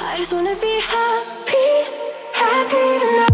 I just wanna be happy, happy tonight.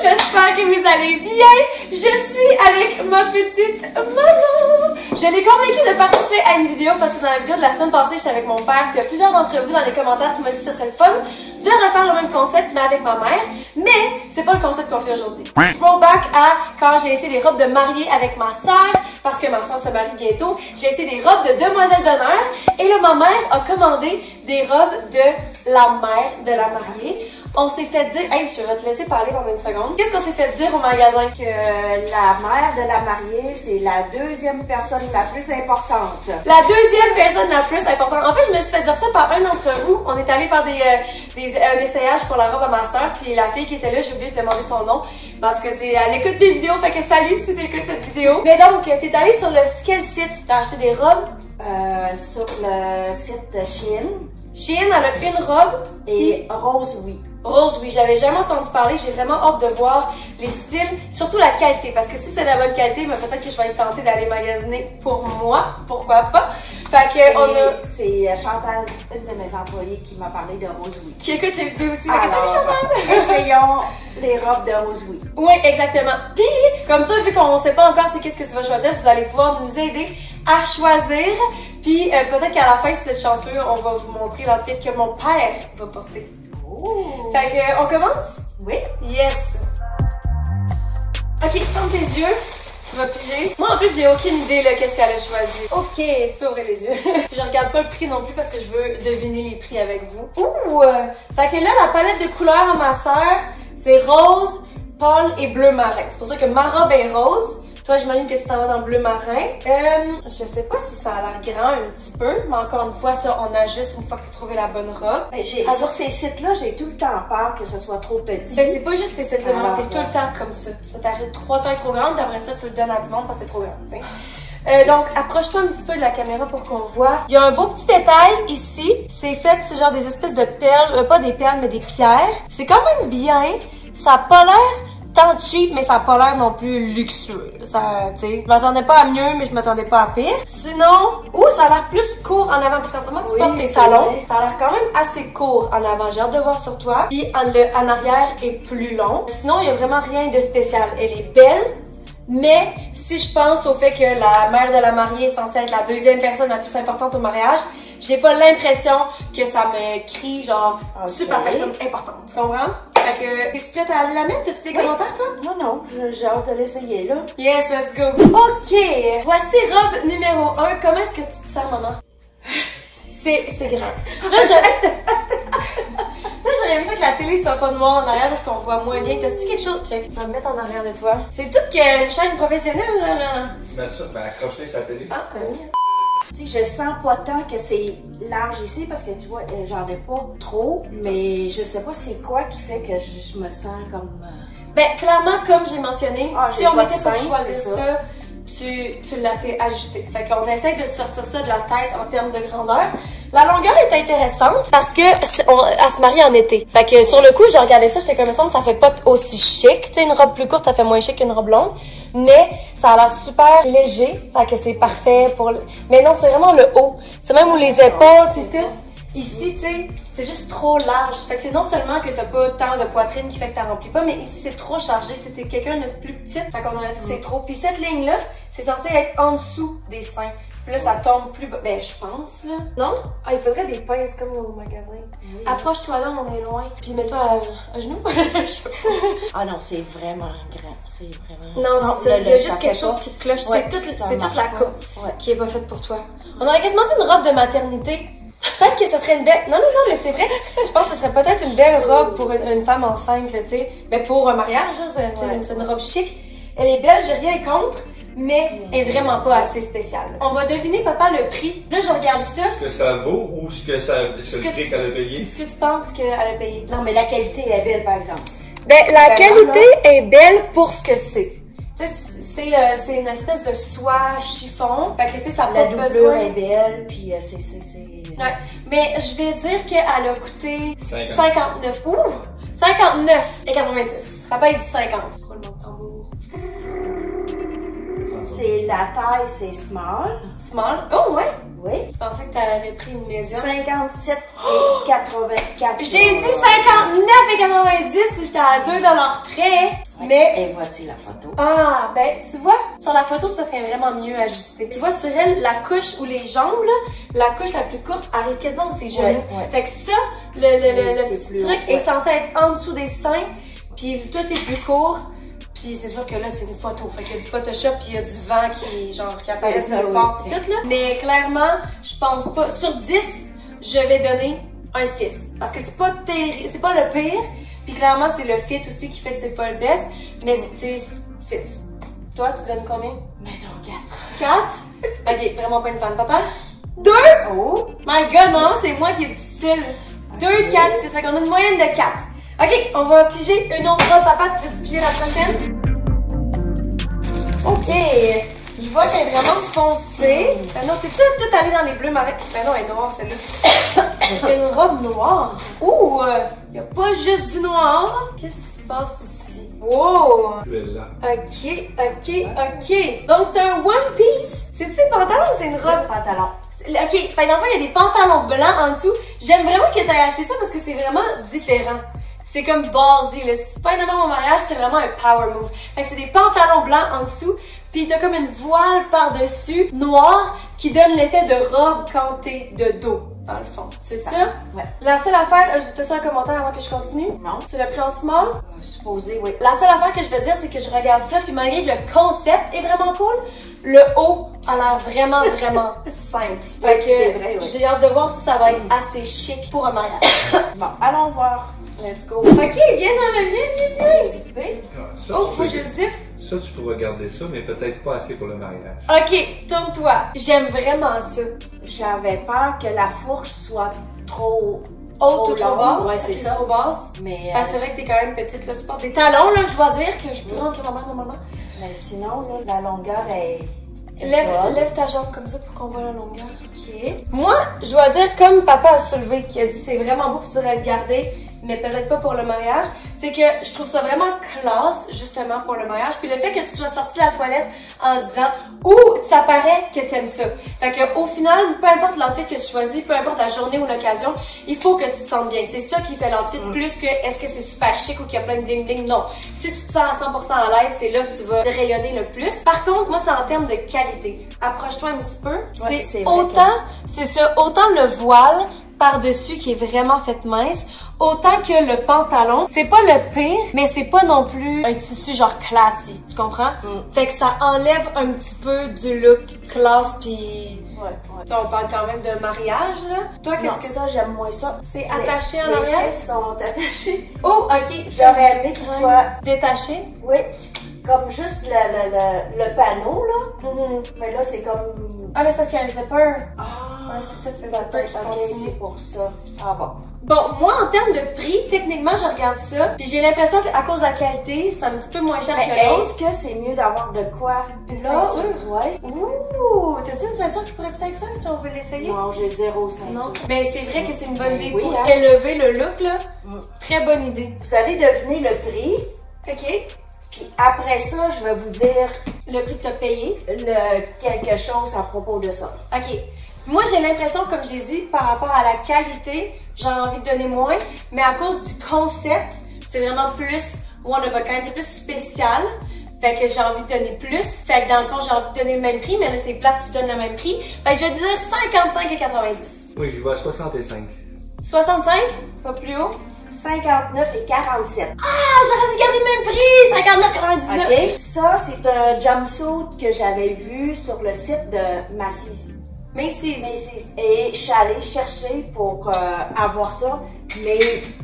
J'espère que vous allez bien. Je suis avec ma petite maman. Je l'ai convaincue de participer à une vidéo parce que dans la vidéo de la semaine passée, j'étais avec mon père. Puis il y a plusieurs d'entre vous dans les commentaires qui m'ont dit que ce serait le fun de refaire le même concept mais avec ma mère. Mais c'est pas le concept qu'on fait aujourd'hui. Throwback à quand j'ai essayé des robes de mariée avec ma soeur parce que ma soeur se marie bientôt. J'ai essayé des robes de demoiselle d'honneur et là ma mère a commandé des robes de la mère de la mariée. On s'est fait dire, hey, je vais te laisser parler pendant une seconde. Qu'est-ce qu'on s'est fait dire au magasin? Que la mère de la mariée, c'est la deuxième personne la plus importante. La deuxième personne la plus importante. En fait, je me suis fait dire ça par un d'entre vous. On est allé faire un essayage pour la robe à ma soeur, puis la fille qui était là, j'ai oublié de demander son nom, parce que c'est elle écoute des vidéos, fait que salut si t'écoutes cette vidéo. Mais donc, t'es allé sur quel site? T'as acheté des robes? Sur le site Shein. Shein, elle a une robe. Et Rose, oui. Rose, oui, j'avais jamais entendu parler, j'ai vraiment hâte de voir les styles, surtout la qualité, parce que si c'est de la bonne qualité, mais peut-être que je vais être tentée d'aller magasiner pour moi, pourquoi pas. Fait que c'est Chantal, une de mes employées, qui m'a parlé de Rose, oui. Qui écoute les vidéos aussi. Alors, essayons les robes de Rose, oui. Oui, exactement. Puis, comme ça, vu qu'on sait pas encore c'est qu'est-ce que tu vas choisir, vous allez pouvoir nous aider à choisir. Puis, peut-être qu'à la fin, si vous êtes chanceux, on va vous montrer l'outfit que mon père va porter. Oh. Fait que, on commence? Oui. Yes! Ok, ferme tes yeux. Tu vas piger. Moi, en plus, j'ai aucune idée, là, qu'est-ce qu'elle a choisi. Ok, tu peux ouvrir les yeux. Je regarde pas le prix non plus parce que je veux deviner les prix avec vous. Ouh! Fait que là, la palette de couleurs à ma soeur, c'est rose, pâle et bleu marin. C'est pour ça que ma robe est rose. Toi, j'imagine que tu t'en vas dans le bleu marin. Je sais pas si ça a l'air grand un petit peu, mais encore une fois, ça, on ajuste une fois que tu as trouvé la bonne robe. Ben, sur ces sites-là, j'ai tout le temps peur que ce soit trop petit. Ben, c'est pas juste ces sites-là, t'es tout le temps comme ça. Tu t'achètes 3 tailles trop grandes, après ça, tu le donnes à du monde parce que c'est trop grand, t'sais. Donc, approche-toi un petit peu de la caméra pour qu'on voit. Il y a un beau petit détail ici. C'est fait, c'est genre des espèces de perles, pas des perles, mais des pierres. C'est quand même bien. Ça a pas l'air tant cheap, mais ça a pas l'air non plus luxueux. Ça, tu sais, je m'attendais pas à mieux, mais je m'attendais pas à pire. Sinon, ça a l'air plus court en avant, parce qu'en ce moment, tu portes tes talons. Ça a l'air quand même assez court en avant. J'ai hâte de voir sur toi. Puis, en arrière est plus long. Sinon, il y a vraiment rien de spécial. Elle est belle. Mais si je pense au fait que la mère de la mariée est censée être la deuxième personne la plus importante au mariage, j'ai pas l'impression que ça me crie genre super personne importante. Tu comprends? Fait que, es-tu prête à aller la mettre? T'as-tu des commentaires, toi? Non, j'ai hâte de l'essayer, là. Yes, let's go! Ok! Voici robe numéro 1. Comment est-ce que tu te sens, maman? C'est grand. Là, j'aurais aimé ça que la télé soit pas noire en arrière parce qu'on voit moins bien. T'as-tu quelque chose? Je vais me mettre en arrière de toi. C'est tout qu'une chaîne professionnelle, là. Bien sûr, accrocher sa télé. Ah, oui. Tu sais, je sens pas tant que c'est large ici parce que tu vois, j'en ai pas trop, mais je sais pas c'est quoi qui fait que je me sens comme... Ben, clairement, comme j'ai mentionné, si on était pour choisir ça, tu l'as fait ajuster. Fait qu'on essaie de sortir ça de la tête en termes de grandeur. La longueur est intéressante parce que elle se marie en été. Fait que sur le coup, j'ai regardé ça, j'étais comme ça fait pas aussi chic. Tu sais, une robe plus courte, ça fait moins chic qu'une robe longue. Mais ça a l'air super léger. Fait que c'est parfait pour... Mais non, c'est vraiment le haut. C'est même où les épaules pis tout. Ici, tu sais, c'est juste trop large. Fait que c'est non seulement que t'as pas tant de poitrine qui fait que t'as rempli pas, mais ici c'est trop chargé. Tu sais, t'es quelqu'un de plus petite. Fait qu'on aurait dit que c'est trop. Puis cette ligne-là, c'est censé être en dessous des seins. Puis là, ça tombe plus bas. Ben, je pense, là. Non? Ah, il faudrait des pinces comme au magasin. Oui. Approche-toi là, on est loin. Puis mets-toi à genoux. Ah non, c'est vraiment grand. C'est vraiment... Non, c'est ça. Il y a juste quelque chose qui te cloche. Ouais, c'est toute la coupe qui est pas faite pour toi. Ouais. On aurait quasiment dit une robe de maternité. Peut-être que ce serait une belle... Non, mais c'est vrai. Je pense que ce serait peut-être une belle robe pour une femme enceinte, tu sais. Mais pour un mariage, c'est une robe chic. Elle est belle, j'ai rien contre, mais elle est vraiment pas assez spéciale. On va deviner, papa, le prix. Là, je regarde ça. Ce que ça vaut ou ce que le prix qu'elle a payé? Est-ce que tu penses qu'elle a payé? Non, mais la qualité est belle, par exemple. Ben, la qualité est belle pour ce que c'est. C'est une espèce de soie chiffon. Fait que, tu sais, ça la pas besoin. doublure est belle, puis c'est... Ouais. Mais je vais dire qu'elle a coûté 59. Ouh! 59,90. Papa, il dit 50. Roulement de tambour. C'est la taille, c'est small. Small. Oh, ouais. Oui. Je pensais que t'aurais pris une médium. 57 et 84. J'ai dit 59 et 90 si j'étais à 2 près. Mais. Et voici la photo. Ah, ben, tu vois, sur la photo, c'est parce qu'elle est vraiment mieux ajustée. Tu vois, sur elle, la couche ou les jambes, là, la couche la plus courte arrive quasiment où ses genoux. Ouais. Fait que ça, le petit truc haut, est censé être en dessous des seins, puis tout est plus court. Puis c'est sûr que là, c'est une photo. Fait qu'il y a du Photoshop, puis il y a du vent qui apparaît nulle part, pis tout, là. Mais clairement, je pense pas. Sur 10, je vais donner un 6. Parce que c'est pas le pire. Puis clairement, c'est le fit aussi qui fait que c'est pas le best. Mais c'est 6. Toi, tu donnes combien? Mettons 4? Ok, vraiment pas une fan. Papa? 2? 4. Oh! My god, non, c'est moi qui est difficile. 2, 4, 6. Fait qu'on a une moyenne de 4. Ok, on va piger une autre robe. Papa, tu veux piger la prochaine? Ok, je vois qu'elle est vraiment foncée. Non, t'es-tu tout allé dans les bleus marins? Ben non, elle est noire celle-là. Une robe noire. Ouh, y a pas juste du noir. Qu'est-ce qui se passe ici? Wow! Là. Ok. Donc c'est un one piece. C'est-tu des pantalons ou c'est une robe? Pantalon. Ok, fait dans le fond, il y a des pantalons blancs en dessous. J'aime vraiment que tu aies acheté ça parce que c'est vraiment différent. C'est comme ballsy, là. C'est pas énormément mon mariage, c'est vraiment un power move. Fait que c'est des pantalons blancs en dessous, puis t'as comme une voile par-dessus, noire, qui donne l'effet de robe quand t'es de dos, dans le fond. C'est ça? Ouais. La seule affaire, t'as-tu un commentaire avant que je continue? Non. Tu l'as pris en small? Supposé, oui. La seule affaire que je veux dire, c'est que je regarde ça, puis malgré que le concept est vraiment cool, le haut a l'air vraiment simple. Fait que c'est vrai, oui. j'ai hâte de voir si ça va être assez chic pour un mariage. Bon, allons voir. Let's go. Ok, viens dans le viens. Zippé. Ça, Oh, tu faut peux- que je le zip. Ça, tu pourras garder ça, mais peut-être pas assez pour le mariage. Ok, tourne-toi. J'aime vraiment ça. J'avais peur que la fourche soit trop Haute ou trop longue. basse? Ouais, c'est Ok, ça. trop basse. Mais, Parce que c'est vrai que t'es quand même petite, là. Tu portes des talons, là, je dois dire, que je peux rentrer ma mère normalement. mais sinon, là, la longueur est Lève ta jambe comme ça pour qu'on voit la longueur. Ok. Moi, je dois dire, comme papa a soulevé, qui a dit c'est vraiment beau pour tu devrais le garder, mais peut-être pas pour le mariage, c'est que je trouve ça vraiment classe, justement, pour le mariage. Puis le fait que tu sois sorti de la toilette en disant « Ouh, ça paraît que t'aimes ça ». Fait que au final, peu importe l'outfit que tu choisis, peu importe la journée ou l'occasion, il faut que tu te sentes bien. C'est ça qui fait l'outfit, plus que est-ce que c'est super chic ou qu'il y a plein de bling-bling. Non. Si tu te sens à 100% à l'aise, c'est là que tu vas rayonner le plus. Par contre, moi, c'est en termes de qualité. Approche-toi un petit peu. Ouais, C'est vrai autant, c'est ça, autant le voile par-dessus qui est vraiment fait mince, autant que le pantalon. C'est pas le pire, mais c'est pas non plus un tissu genre classique, tu comprends? Fait que ça enlève un petit peu du look classe pis... Ouais. On parle quand même d'un mariage, là. Toi, Non, qu'est-ce que ça, j'aime moins ça. c'est attaché en Les arrière? fesses sont attachées. Oh, ok. J'aurais aimé qu'il soit, détaché. oui, comme juste le panneau, là. Mhm. Mais là, c'est comme... Ah, mais ça, c'est qu'il y a un zipper. Ah, Ouais, c'est ça, c'est le zipper qui ok, continue. c'est pour ça. Ah bon. Bon, moi, en termes de prix, techniquement, je regarde ça, puis j'ai l'impression qu'à cause de la qualité, c'est un petit peu moins cher Mais que l'autre. est-ce que c'est mieux d'avoir de quoi? Une là? ceinture? Ouais. Ouh! T'as-tu une ceinture qui pourrait fitter avec ça, si on veut l'essayer? Non, j'ai zéro ceinture. Non. Ben, c'est vrai que c'est une bonne idée Oui, pour hein. élever le look, là. Mm. Très bonne idée. Vous allez deviner le prix, OK. puis après ça, je vais vous dire Le prix que t'as payé. quelque chose à propos de ça. OK. Moi, j'ai l'impression, comme j'ai dit, par rapport à la qualité, j'ai envie de donner moins, mais à cause du concept, c'est vraiment plus one of a kind, c'est plus spécial. Fait que j'ai envie de donner plus. Fait que dans le fond, j'ai envie de donner le même prix, mais là, c'est plate, tu donnes le même prix. Fait que je vais te dire 55 et 90. Oui, je vais à 65. 65? Pas plus haut? 59 et 47. Ah, j'aurais dû garder le même prix! 59,99. OK? Ça, c'est un jumpsuit que j'avais vu sur le site de Macy's. Macy's. Et je suis allée chercher pour avoir ça, mais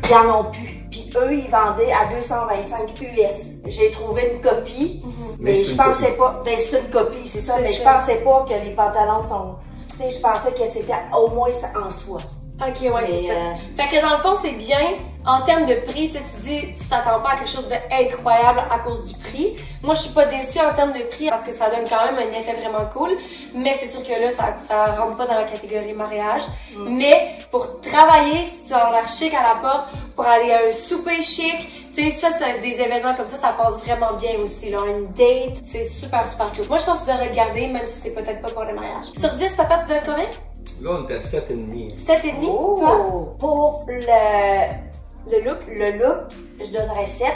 ils en ont plus. Puis eux, ils vendaient à 225 US. J'ai trouvé une copie, Mais mais c'est je une pensais copie. pas. Ben, c'est une copie, c'est ça. C'est Mais je ça. pensais pas que les pantalons sont. Tu sais, je pensais que c'était au moins ça en soi. Ok, ouais, Mais, c'est ça. Fait que dans le fond, c'est bien. En termes de prix, tu sais, tu dis, tu t'attends pas à quelque chose d'incroyable à cause du prix. Moi, je suis pas déçue en termes de prix parce que ça donne quand même un effet vraiment cool. Mais c'est sûr que là, ça rentre pas dans la catégorie mariage. Mais pour travailler, si tu vas avoir l'air chic à la porte pour aller à un souper chic. Tu sais, ça, c'est des événements comme ça passe vraiment bien aussi, là. Une date, c'est super, super cool. Moi, je pense que tu devrais le garder, même si c'est peut-être pas pour le mariage. Sur 10, papa, tu donnes combien? Là, on est à 7,5. 7,5, toi? Pour le look, je donnerais 7,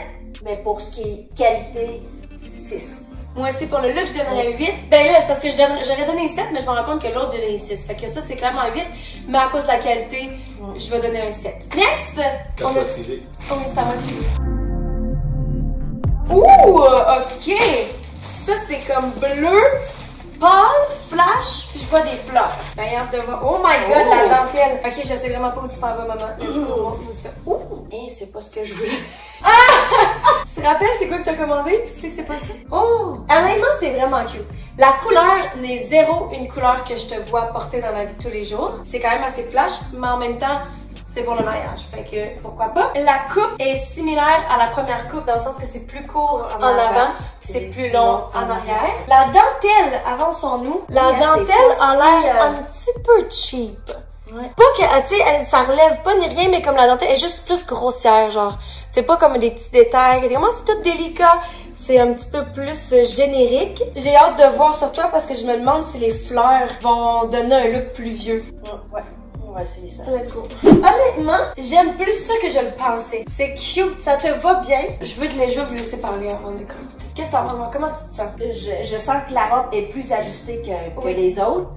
mais pour ce qui est qualité, 6. Moi aussi, pour le look, je donnerais 8. Ben là, c'est parce que j'aurais donné 7, mais je me rends compte que l'autre, j'ai donné 6. Fait que ça, c'est clairement un 8. Mais à cause de la qualité, je vais donner un 7. Next! On est à ouh! OK! Ça, c'est comme bleu, pâle, flash, puis je vois des fleurs. Ben, hâte de voir. Oh my god, la dentelle! OK, je sais vraiment pas où tu t'en vas, maman. Let's go, montre-nous ça. Ouh! Et c'est pas ce que je voulais. Tu te rappelles c'est quoi que t'as commandé? Puis tu sais que c'est pas ça? Oh! Honnêtement, c'est vraiment cute. La couleur n'est zéro une couleur que je te vois porter dans la vie de tous les jours. C'est quand même assez flash, mais en même temps, c'est pour le mariage. Fait que, pourquoi pas? La coupe est similaire à la première coupe dans le sens que c'est plus court en avant, puis c'est plus long en arrière. La dentelle, avançons-nous. La dentelle a l'air un petit peu cheap. Ouais. Pas que, tu sais, ça relève pas ni rien, mais comme la dentelle est juste plus grossière, genre. C'est pas comme des petits détails. Comment c'est tout délicat. C'est un petit peu plus générique. J'ai hâte de voir sur toi parce que je me demande si les fleurs vont donner un look plus vieux. Ouais. On va essayer ça. Let's go. Honnêtement, j'aime plus ça que je le pensais. C'est cute, ça te va bien. Je veux vous laisser parler avant de commenter. Qu'est-ce que ça va? Comment tu te sens? Je sens que la robe est plus ajustée que les autres,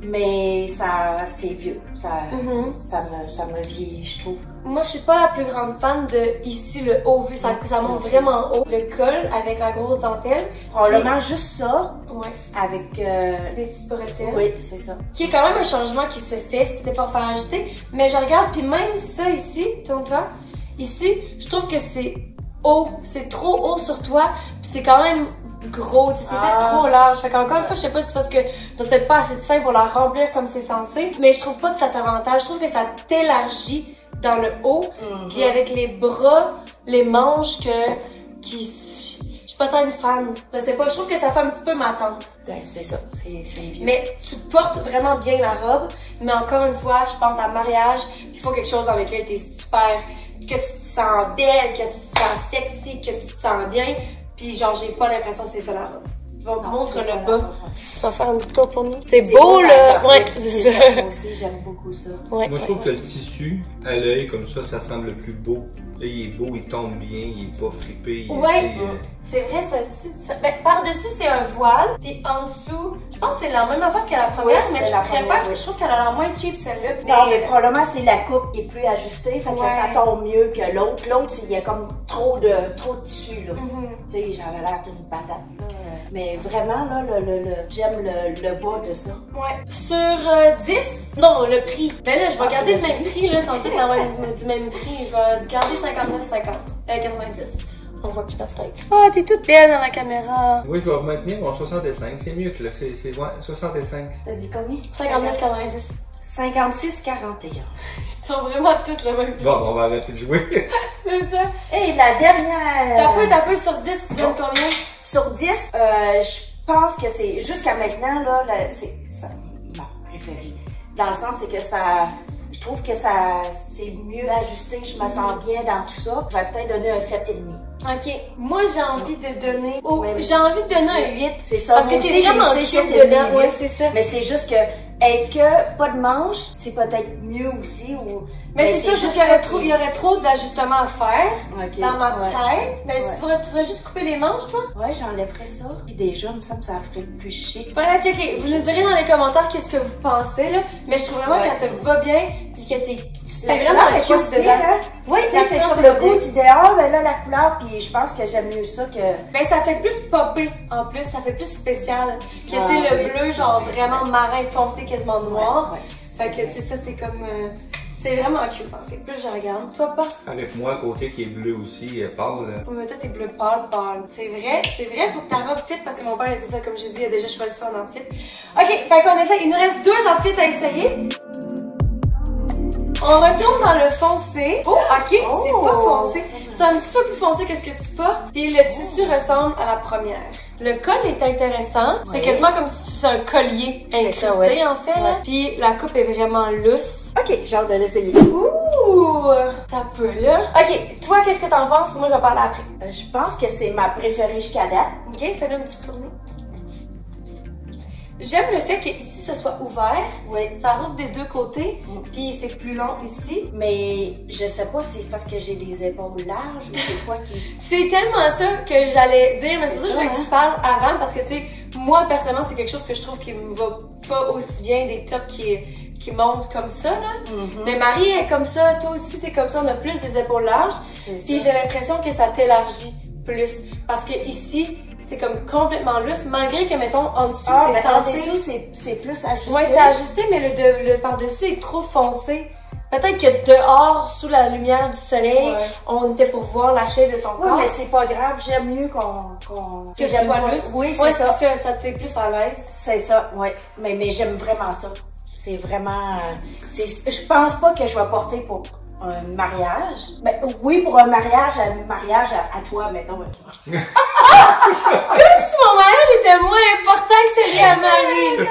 mais c'est vieux. Ça me vieillit, je trouve. Moi, je suis pas la plus grande fan de ici le haut vu, ça monte vraiment haut. Le col avec la grosse dentelle. Probablement juste ça. Ouais. Avec des petites bretelles. Oui, c'est ça. Qui est quand même un changement qui se fait, c'était pas faire ajouter. Mais je regarde, puis même ça ici, tourne-toi. Ici, je trouve que c'est haut, c'est trop haut sur toi, puis c'est quand même gros, c'est fait trop large. Fait qu'encore une fois, je sais pas si c'est parce que t'as peut-être pas assez de seins pour la remplir comme c'est censé, mais je trouve pas que ça t'avantage. Je trouve que ça t'élargit dans le haut, puis avec les bras, les manches je suis pas tant une fan. Je sais pas, je trouve que ça fait un petit peu ma tante. Ben, c'est ça, c'est vieux. Mais tu portes vraiment bien la robe, mais encore une fois, je pense à mariage, il faut quelque chose dans lequel t'es super, que tu te sens belle, que tu te sens sexy, que tu te sens bien, puis genre j'ai pas l'impression que c'est ça la robe. Je vais vous montrer le bas. Ça va faire un petit tour pour nous. C'est beau là! Ouais, c'est ça. Moi aussi, j'aime beaucoup ça. Ouais. Moi, je trouve que le tissu, à l'œil, comme ça semble le plus beau. Là, il est beau, il tombe bien, il est pas fripé. Ouais, c'est vrai, ça. Ben, par-dessus, c'est un voile, puis en dessous, je pense que c'est la même affaire que la première, mais je préfère parce que je trouve qu'elle a l'air moins cheap celle-là. Non, mais probablement c'est la coupe qui est plus ajustée, fait que ça tombe mieux que l'autre. L'autre, il y a comme trop de tissu, là. Tu sais, j'avais l'air d'une patate, là. Mais vraiment, là, j'aime le bas de ça. Ouais. Sur 10, non, le prix. Ben là, je vais garder le même prix, là, ils sont tous du même prix. Je vais garder 90. On voit plus notre tête. Oh, t'es toute belle dans la caméra. Oui, je vais maintenir mon 65. C'est mieux que là. C'est 65. T'as dit combien? 59,90. 56,41. Ils sont vraiment toutes le même prix. Bon, on va arrêter de jouer. C'est ça. Et la dernière... T'as peu sur 10, tu donnes combien? Sur 10, je pense que c'est... Jusqu'à maintenant, là, c'est ma préférée. Dans le sens, c'est que ça... Je trouve que c'est mieux ajusté, je me sens bien dans tout ça. Je vais peut-être donner un 7,5. Ok, moi j'ai envie de donner... j'ai envie de donner un 8. C'est ça. Parce que t'es vraiment cute dedans. Ouais, c'est ça. Mais c'est juste que, est-ce que pas de manche, c'est peut-être mieux aussi ou... Mais c'est ça, juste qu'il y aurait trop d'ajustements à faire dans ma tête. Mais tu ferais juste couper les manches, toi? Ouais, j'enlèverais ça. Et déjà, il me semble que ça ferait plus chic. Voilà, checker. Vous nous direz dans les commentaires qu'est-ce que vous pensez, là. Mais je trouve vraiment qu'elle te va bien, puis que c'est vraiment cute dedans. Oui, c'est sur le coup, tu dis, ah, ben là, la couleur, puis je pense que j'aime mieux ça que... Ben, ça fait plus popper, en plus. Ça fait plus spécial. Que, tu sais, le bleu, genre vraiment marin foncé, quasiment noir. Fait que, tu sais, ça, c'est comme... C'est vraiment cute, en fait. Plus je regarde. Toi, pas? Avec moi, à côté qui est bleu aussi, pâle. Mais toi, t'es bleu pâle. C'est vrai, faut que ta robe fit parce que mon père, c'est ça, comme j'ai dit, il a déjà choisi son outfit. Ok, fait qu'on essaie. Il nous reste 2 outfits à essayer. On retourne dans le foncé. Oh, ok, c'est pas foncé. C'est un petit peu plus foncé que ce que tu portes. Puis le tissu ressemble à la première. Le col est intéressant. C'est Ouais. quasiment comme si c'est un collier incrusté, ça, ouais. en fait. Là. Ouais. Puis la coupe est vraiment lousse. Ok, j'ai hâte de l'essayer. Ouh! T'as peu, là. Ok, toi, qu'est-ce que t'en penses? Moi, je vais parler après. Je pense que c'est ma préférée jusqu'à date. Ok, fais-le un petit tournée. J'aime le fait qu'ici, ce soit ouvert. Oui. Ça rouvre des deux côtés. Puis c'est plus long ici. Mais je sais pas si c'est parce que j'ai des épaules larges ou c'est quoi qui... C'est tellement ça que j'allais dire, mais c'est pour ça que je voulais ça, que tu parles avant, parce que, tu sais, moi, personnellement, c'est quelque chose que je trouve qui me va pas aussi bien, des tops qui montent comme ça, là. Mais Marie est comme ça, toi aussi, t'es comme ça, on a plus des épaules larges. C'est Puis ça. j'ai l'impression que ça t'élargit plus. Parce que ici, c'est comme complètement lousse, malgré que, mettons, en dessous, Ah, c'est mais en censé... dessous, c'est plus ajusté. Ouais, c'est ajusté, mais le par-dessus est trop foncé. Peut-être que dehors, sous la lumière du soleil, Ouais. on était pour voir la chaîne de ton Oui, corps. mais c'est pas grave, j'aime mieux Que j'aime sois pas- lousse. Oui, Ouais, c'est ça. ça te fait plus à l'aise. C'est ça, ouais. Mais j'aime vraiment ça. C'est vraiment... je pense pas que je vais porter pour un mariage. Ben, oui, pour un mariage à toi, mettons. Comme si mon mariage était moins important que celui à Marie.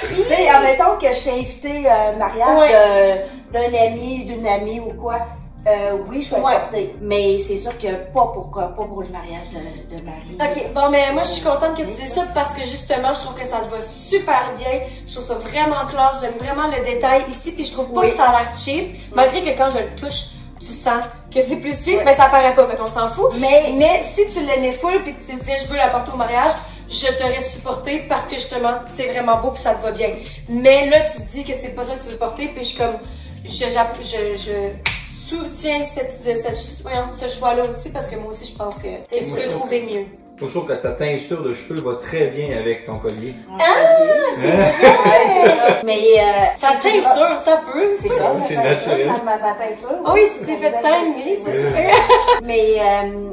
Tu sais, admettons que je suis invitée à un mariage d'un ami, d'une amie ou quoi. Oui, je vais le Ouais. porter. Mais c'est sûr que pas pour le mariage de Marie. Ok, bon, mais moi, je suis contente que tu dises ça parce que justement, je trouve que ça te va super bien. Je trouve ça vraiment classe. J'aime vraiment le détail ici. Puis je trouve pas Oui. que ça a l'air cheap. Malgré que quand je le touche, tu sens que c'est plus cheap, Ouais. mais ça paraît pas. Fait qu'on s'en fout. Mais si tu l'aimais full puis que tu te dis, je veux la porter au mariage, je t'aurais supporté parce que justement, c'est vraiment beau puis ça te va bien. Mais là, tu te dis que c'est pas ça que tu veux porter puis je suis comme, je soutiens ce choix-là aussi parce que moi aussi, je pense que tu Moi, peux je trouve- trouver mieux. Je trouve que ta teinture de cheveux va très bien avec ton collier. Mais Ta teinture, ça peut. c'est ça. c'est ma teinture, naturel. Ma teinture. Ah oui, tu t'es fait teindre gris, c'est ça. Mais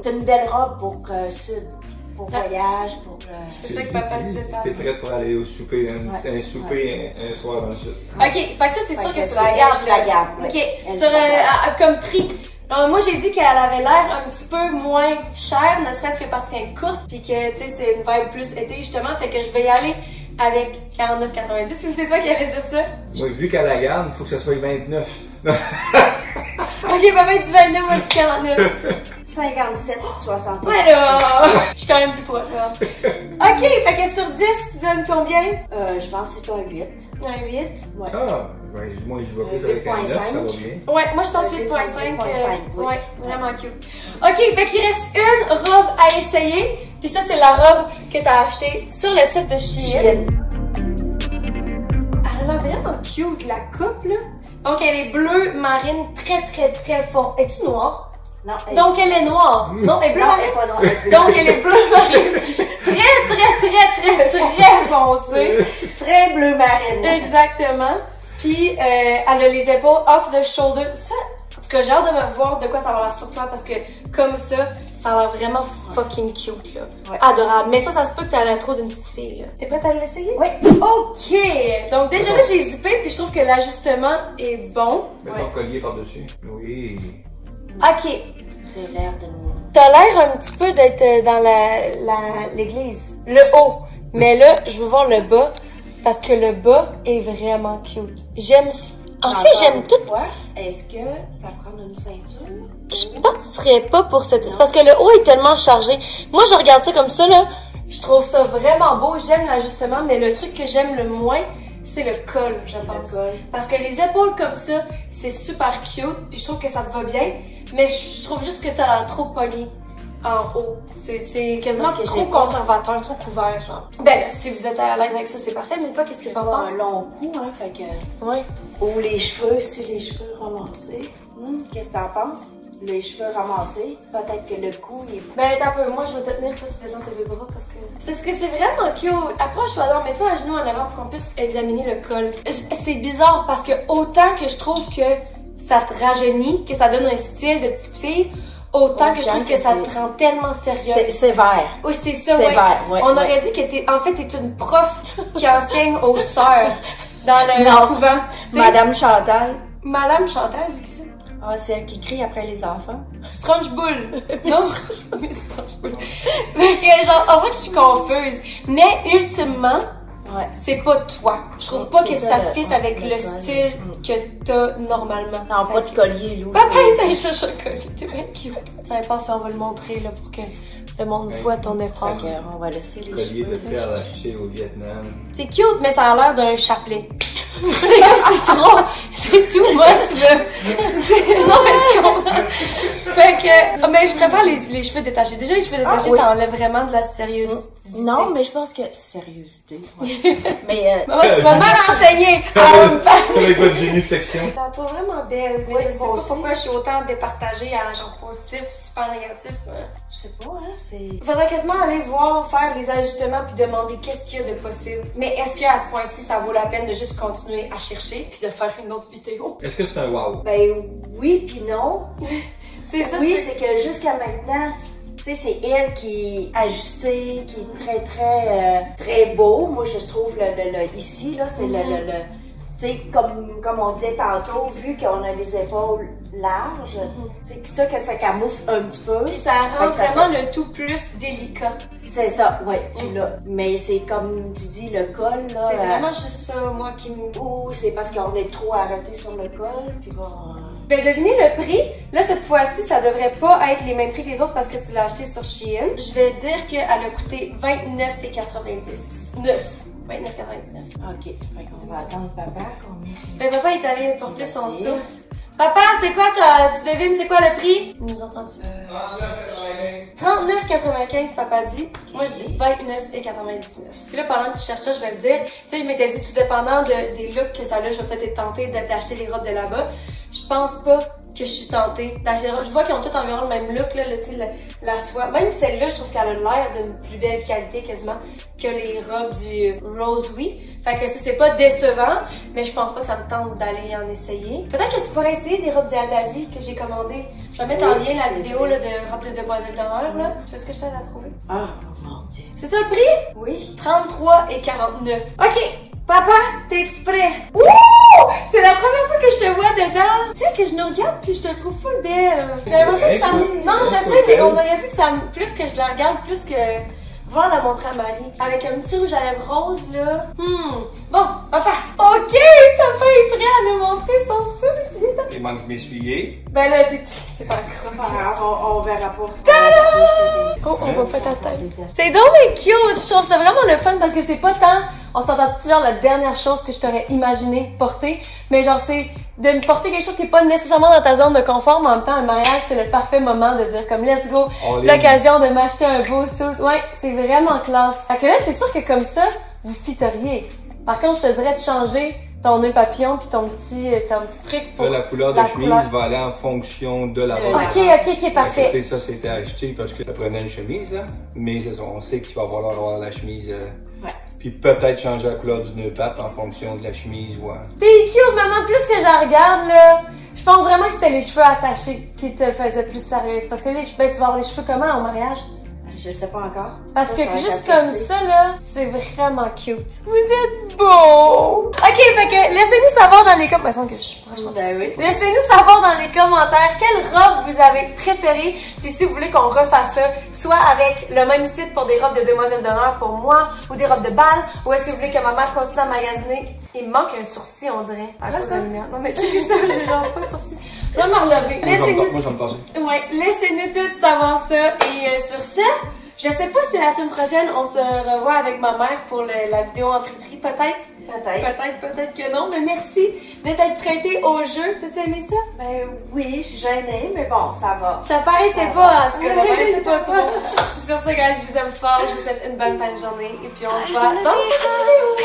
c'est une belle robe pour sud, pour Ah. voyage, pour. C'est ça que papa disait T'es prête pour aller au souper, un souper un soir dans le sud. Ok, fait que ça, c'est sûr que tu la c'est- gardes. je la garde, Ok, ouais. Elle, sur, je la garde. comme prix. Alors, moi, j'ai dit qu'elle avait l'air un petit peu moins chère, ne serait-ce que parce qu'elle est courte, puis que, tu sais, c'est une vibe plus été, justement. Fait que je vais y aller avec 49,90. Si c'est toi qui allais dire ça. Moi, vu qu'à la garde, il faut que ça soit 29. Ok, papa, il dit 29, moi, je suis 49. 57, 60. Ouais, là! Je suis quand même plus proche, là. Ok, fait que sur 10, tu donnes combien? Je pense que c'est un 8. Un 8. Ouais. Ah, ben, moi, je vois plus avec un 9, ça va bien. Ouais, moi je pense 8.5. 8.5, oui. Ouais, vraiment cute. Ok, fait qu'il reste une robe à essayer. Puis ça, c'est la robe que t'as achetée sur le site de Shein. Elle a l'air vraiment cute, la coupe, là. Donc, elle est bleue marine, très fond. Es-tu noire? Non, Donc, elle est noire. Non, elle est bleue non, elle marine. est pas noire. Donc, elle est bleue marine. Très foncée. Très bleu marine. Exactement. Puis, elle a les épaules off the shoulder. Ça, en tout cas, j'ai hâte de me voir de quoi ça va l'air sur toi parce que, comme ça a l'air vraiment fucking cute, là. Ouais. Adorable. Mais ça se peut que t'as l'air trop d'une petite fille, là. T'es prête à l'essayer? Oui. Ok. Donc, déjà là, j'ai zippé puis je trouve que l'ajustement est bon. Mets ton collier par-dessus. Oui. Ok. J'ai l'air de nous. T'as l'air un petit peu d'être dans l'église. Le haut. Mais là, je veux voir le bas. Parce que le bas est vraiment cute. J'aime ça. En fait, j'aime tout. Pourquoi? Est-ce que ça prend une ceinture? Je penserais pas pour ce type. C'est parce que le haut est tellement chargé. Moi, je regarde ça comme ça, là. Je trouve ça vraiment beau. J'aime l'ajustement. Mais le truc que j'aime le moins, c'est le col, je pense. col. Parce que les épaules comme ça, c'est super cute. Puis je trouve que ça te va bien. Mais je trouve juste que t'as l'air trop pogné en haut. C'est quasiment parce que trop j'ai pas- conservateur, trop couvert, genre. Ben, là, si vous êtes à l'aise avec ça, c'est parfait. Mais toi, qu'est-ce que C'est t'en pas penses? un long cou, hein, fait que... Ouais. Ou les cheveux, si les cheveux ramassés. Qu'est-ce que t'en penses? Les cheveux ramassés, peut-être que le cou, il... Ben, t'as peu. Moi, je vais te tenir, toi, tu descends tes deux bras parce que... C'est ce que c'est vraiment cute. Approche-toi donc, mets-toi à genoux en avant pour qu'on puisse examiner le col. C'est bizarre parce que autant que je trouve que ça te rajeunit, que ça donne un style de petite fille, autant que je trouve que ça te rend tellement sérieux. C'est vert. Oui, c'est ça, C'est ouais. vert, ouais, On ouais. aurait dit que t'es une prof qui enseigne aux sœurs dans le Non. couvent. T'sais, Madame Chantal. Madame Chantal, c'est qui ça? Ah, c'est elle qui crie après les enfants. Strunchbull! Non? Oui, Strunchbull. Mais que genre, en fait, je suis confuse. Mais ultimement, Ouais. c'est pas toi. Je trouve pas que C'est ça le- fit ouais, avec le col. style que t'as normalement. Non, pas de collier, Lou. Papa c'est- est allé chercher un collier, t'es bien cute. Ça dépend si on va le montrer là pour que le monde voit ton effort. Fait que, on va laisser les Collier de cheveux. perles acheté au Vietnam. C'est cute, mais ça a l'air d'un chapelet. C'est trop, c'est too much là. Non mais tu comprends. Fait que, mais je préfère les cheveux détachés. Déjà les cheveux détachés, oui. ça enlève vraiment de la sérieuxité. Non, mais je pense que... Sérieuxité. Ouais. Mais, Maman, tu m'as mal enseigné. Avec votre génuflexion. Je la trouve vraiment belle, mais Oui, je sais moi pas aussi. pourquoi je suis autant départagée à genre positif, super négatif. Hein. je sais pas, hein, c'est... Il faudrait quasiment aller voir, faire les ajustements puis demander qu'est-ce qu'il y a de possible. Mais est-ce qu'à ce point-ci, ça vaut la peine de juste continuer à chercher puis de faire une autre vidéo? Est-ce que c'est un wow? Ben, oui pis non. C'est ça, Oui, je- c'est que jusqu'à maintenant, tu sais, c'est elle qui est ajustée, qui est très beau. Moi, je trouve ici, là, c'est tu sais, comme on disait tantôt, vu qu'on a les épaules larges, tu sais, que ça camoufle un petit peu. Puis ça Fait rend que ça vraiment le tout plus délicat. C'est ça, ouais, tu l'as. Mais c'est comme tu dis, le col, là. C'est vraiment juste ça, moi, qui me... Ou c'est parce qu'on est trop arrêté sur le col, puis bon... Ben, devinez le prix. Là, cette fois-ci, ça devrait pas être les mêmes prix que les autres parce que tu l'as acheté sur Shein. Je vais dire qu'elle a coûté 29,99. 29,99. Ok, fait qu'on va attendre papa. Ben, papa est allé porter son saut. Papa, c'est quoi, tu devines, c'est quoi le prix? Il nous entend-tu? 39,95, papa dit. Moi, je dis 29,99. Puis là, pendant que tu cherches ça, je vais le dire. Tu sais, je m'étais dit, tout dépendant des looks que ça a, je vais peut-être être tentée d'acheter les robes de là-bas. Je pense pas que je suis tentée d'acheter des robes. Je vois qu'ils ont tous environ le même look, là, la soie. Même celle-là, je trouve qu'elle a l'air d'une plus belle qualité quasiment que les robes du Rose Oui. Fait que c'est pas décevant, mais je pense pas que ça me tente d'aller en essayer. Peut-être que tu pourrais essayer des robes du Azazi que j'ai commandées. Je vais mettre en lien la vidéo là, de robe de demoiselle d'honneur, là. Tu sais ce que je t'aide à trouver? Ah, mon Dieu. C'est ça le prix? Oui. 33,49. Ok, papa, t'es-tu prêt? Ouh! C'est la première fois que je te vois dedans. Tu sais que je nous regarde puis je te trouve full belle. J'ai l'impression que ça me... Non, je sais, mais on aurait dit que ça me... Plus que je la regarde, plus que... Va la montrer à Marie. Avec un petit rouge à lèvres rose, là. Bon, papa. Ok, papa est prêt à nous montrer son soulier. Il manque de m'essuyer. Ben là, t'es pas Pas croque. grave, on verra pas. Oh, on voit pas ta tête. C'est donc mais cute! Je trouve ça vraiment le fun parce que c'est pas tant, on s'entend genre la dernière chose que je t'aurais imaginé porter, mais genre c'est de me porter quelque chose qui est pas nécessairement dans ta zone de confort, mais en même temps un mariage c'est le parfait moment de dire comme let's go, On l'occasion de m'acheter un beau suit. Ouais, c'est vraiment classe. Fait que là c'est sûr que comme ça, vous fiteriez. Par contre, je te dirais de changer ton nœud papillon puis ton petit truc pour Là, la couleur de la chemise couleur. va aller en fonction de la robe. Ok, parfait. Tu sais, ça c'était acheté parce que ça prenait une chemise, là. Mais c'est ça, on sait qu'il va falloir avoir la chemise. Ouais. Puis peut-être changer la couleur du nœud pape en fonction de la chemise, ouais. T'es cute, maman. Plus que je la regarde, là, je pense vraiment que c'était les cheveux attachés qui te faisaient plus sérieuse. Parce que les cheveux, ben, tu vas avoir les cheveux comment au mariage? Je sais pas encore. Parce Ça, que je vais juste tester. comme ça, là, c'est vraiment cute. Vous êtes beaux! Ok, fait que laissez-nous savoir dans les commentaires. Il me semble que je suis proche. Ben oui. Laissez-nous savoir dans les commentaires quelle robe vous avez préférée. Puis si vous voulez qu'on refasse ça, soit avec le même site pour des robes de demoiselle d'honneur pour moi, ou des robes de bal, ou est-ce que vous voulez que ma mère continue à magasiner? Il me manque un sourcil, on dirait. À cause de la lumière. Non, mais checkez ça, j'ai genre pas de sourcil. Je vais me relever. Laissez-nous. Moi, je vais me passer. Ouais, laissez-nous toutes savoir ça. Et sur ça, je sais pas si la semaine prochaine, on se revoit avec ma mère pour la vidéo en friterie. Peut-être. Peut-être que non. Mais merci d'être prêté au jeu. T'as aimé ça? Ben oui, je suis gênée, mais bon, ça va. Ça paraissait pas, en tout cas. Ça paraissait pas trop. Sur ça, gars, je vous aime fort. Je vous souhaite une bonne fin de journée. Et puis on se voit dans la prochaine vidéo.